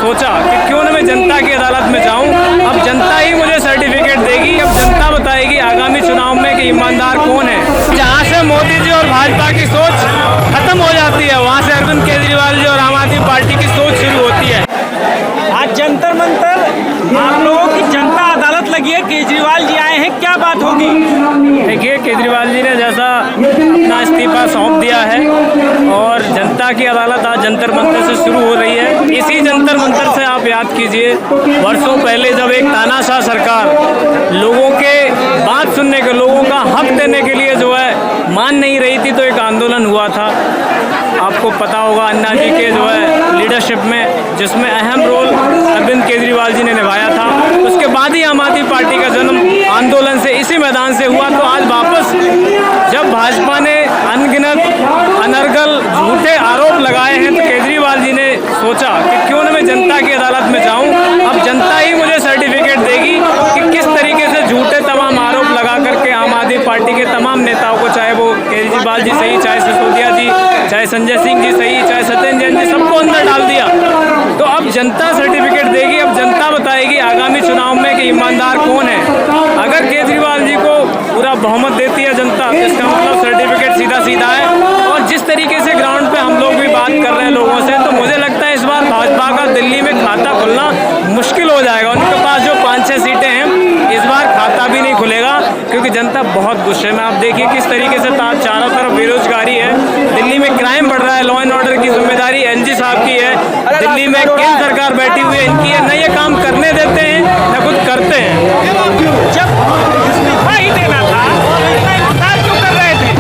सोचा कि क्यों न मैं जनता की अदालत में जाऊं। अब जनता ही मुझे सर्टिफिकेट देगी। अब जनता बताएगी आगामी चुनाव में कि ईमानदार कौन है। जहां से मोदी जी और भाजपा की सोच खत्म हो जाती है, वहां से अरविंद केजरीवाल जी और आम आदमी पार्टी की सोच शुरू होती है। आज जंतर मंतर आप लोगों की जनता अदालत लगी है, केजरीवाल जी आए हैं, क्या बात होगी? देखिए, केजरीवाल जी ने जैसा अपना इस्तीफा सौंप दिया है और जनता की अदालत आज जंतर मंतर से शुरू हो रही है। इसी जंतर मंतर से आप याद कीजिए, वर्षों पहले जब एक तानाशाह सरकार लोगों के बात सुनने के, लोगों का हक देने के लिए जो है मान नहीं रही थी, तो एक आंदोलन हुआ था। आपको पता होगा, अन्ना जी के जो है लीडरशिप में, जिसमें अहम रोल अरविंद केजरीवाल जी ने निभाया था। उसके बाद ही आम आदमी पार्टी का जन्म आंदोलन से, इसी मैदान से हुआ। तो आज वापस जब भाजपा ने अनगिनत अनर्गल झूठे आरोप लगाए हैं, तो केजरीवाल जी ने सोचा कि क्यों न मैं जनता की अदालत में जाऊं। अब जनता ही मुझे सर्टिफिकेट देगी कि किस तरीके से झूठे तमाम आरोप लगा करके आम आदमी पार्टी के तमाम नेताओं को, चाहे वो केजरीवाल जी सही, चाहे सिसोदिया जी, चाहे संजय सिंह जी सही, चाहे सत्येंद्र जैन जी, सबको अंदर डाल दिया। तो अब जनता सर्टिफिकेट देगी। अब जनता बताएगी आगामी चुनाव में कि ईमानदार कौन है। अगर केजरीवाल जी को पूरा बहुमत देती है जनता, तो इसका मतलब सर्टिफिकेट सीधा सीधा है। और जिस तरीके से ग्राउंड पे हम लोग भी बात कर रहे हैं लोगों से, तो मुझे लगता है इस बार भाजपा का दिल्ली में खाता खुलना मुश्किल हो जाएगा। उनके पास जो 5-6 सीटें हैं, इस बार खाता भी नहीं खुलेगा, क्योंकि जनता बहुत गुस्से में। आप देखिए किस तरीके से चारों तरफ बेरोजगारी है, दिल्ली में क्राइम बढ़ रहा है, लॉ एंड ऑर्डर की जिम्मेदारी एलजी साहब की है, दिल्ली में केंद्र सरकार बैठी हुई है, इनकी है। न ये काम करने देते हैं, न खुद करते हैं। जब इस्तीफा ही देना था, इतना इंतजार क्यों कर रहे थे?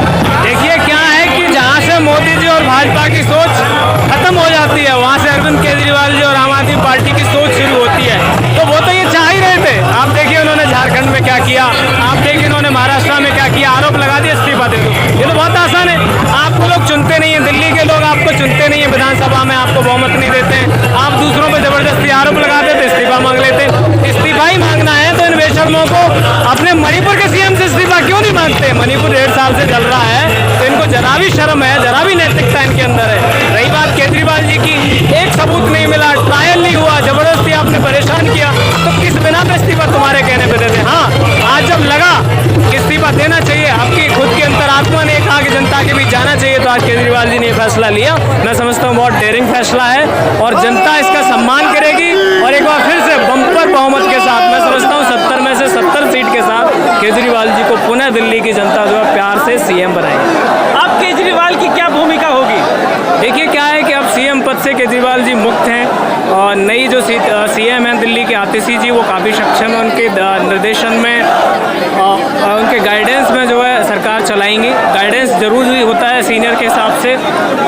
देखिए, क्या है कि जहां से मोदी जी और भाजपा की सोच खत्म हो जाती है, वहां से अरविंद केजरीवाल जी और आम आदमी पार्टी की सोच शुरू होती है। तो वो तो ये चाह ही रहे थे। आप देखिए उन्होंने झारखंड में क्या किया, आप देखिए उन्होंने महाराष्ट्र में क्या किया, आरोप लगा दिया, इस्तीफा दे दो। ये तो बहुत आसान है। आपको लोग चुनते नहीं है, दिल्ली के लोग आपको चुनते नहीं है, विधानसभा में आपको बहुमत नहीं देते हैं, आप दूसरों पर जबरदस्ती आरोप लगा देते, इस्तीफा मांग लेते। इस्तीफा ही मांगना है तो इन बेशर्मों को अपने मणिपुर के सीएम से इस्तीफा क्यों नहीं मांगते? मणिपुर 1.5 साल से चल रहा है, तो इनको जरा भी शर्म है, जरा भी नैतिकता इनके अंदर है। रही बात केजरीवाल जी की, एक सबूत नहीं मिला, ट्रायल नहीं हुआ, जबरदस्ती आपने परेशान किया, तो किस बिना पे इस्तीफा तुम्हारे कहने पे देते? हाँ, आज जब लगा इस्तीफा देना चाहिए, आपकी खुद की अंतरात्मा ने कहा कि जनता के बीच जाना चाहिए, तो आज केजरीवाल जी ने फैसला लिया। मैं समझता हूँ बहुत डेयरिंग फैसला है और जनता इसका सम्मान करेगी। और एक बार फिर से बम्पर बहुमत के साथ, मैं समझता हूँ 70 में से 70 सीट के साथ केजरीवाल जी को पुनः दिल्ली की जनता जो है प्यार से सीएम बनाएगी। अब केजरीवाल की क्या भूमिका होगी? देखिए, क्या है कि अब सीएम पद से केजरीवाल जी मुक्त हैं और नई जो सीएम हैं दिल्ली की, आतिशी जी, वो काफ़ी सक्षम है। उनके निर्देशन में, उनके गाइडेंस में जो है सरकार चलाएंगी। गाइडेंस जरूरी होता है सीनियर के हिसाब से।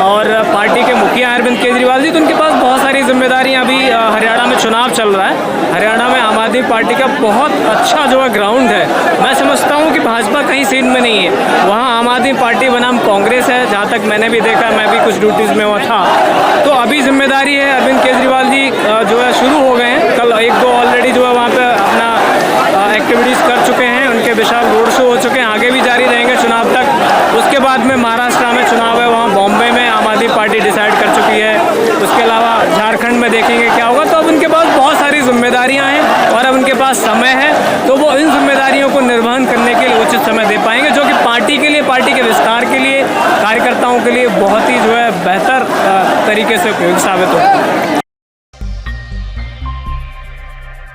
और पार्टी के मुखिया अरविंद केजरीवाल जी, तो उनके पास बहुत सारी जिम्मेदारियां। अभी हरियाणा में चुनाव चल रहा है, हरियाणा में आम आदमी पार्टी का बहुत अच्छा जो है ग्राउंड है। मैं समझता हूँ कि भाजपा कहीं सीट में नहीं है, वहाँ आम आदमी पार्टी बनाम कांग्रेस है। जहाँ तक मैंने भी देखा, मैं भी कुछ ड्यूटीज़ में हुआ था, तो अभी जिम्मेदारी है अरविंद केजरीवाल जी जो है शुरू हो गए हैं। कल 1-2 ऑलरेडी जो है वहाँ पे अपना एक्टिविटीज़ कर चुके हैं, उनके विशाल रोड शो हो चुके हैं, आगे भी जारी रहेंगे चुनाव तक। उसके बाद में महाराष्ट्र में चुनाव है, वहाँ बॉम्बे में आम आदमी पार्टी डिसाइड कर चुकी है। उसके अलावा झारखंड में देखेंगे क्या होगा। तो अब उनके पास बहुत सारी जिम्मेदारियां हैं और अब उनके पास समय है, तो वो इन जिम्मेदारियों को निर्वहन करने के लिए उचित समय दे पाएंगे, जो कि पार्टी के लिए, पार्टी के विस्तार के लिए, कार्यकर्ताओं के लिए बहुत ही जो है बेहतर तरीके से उपयोगी साबित होगा।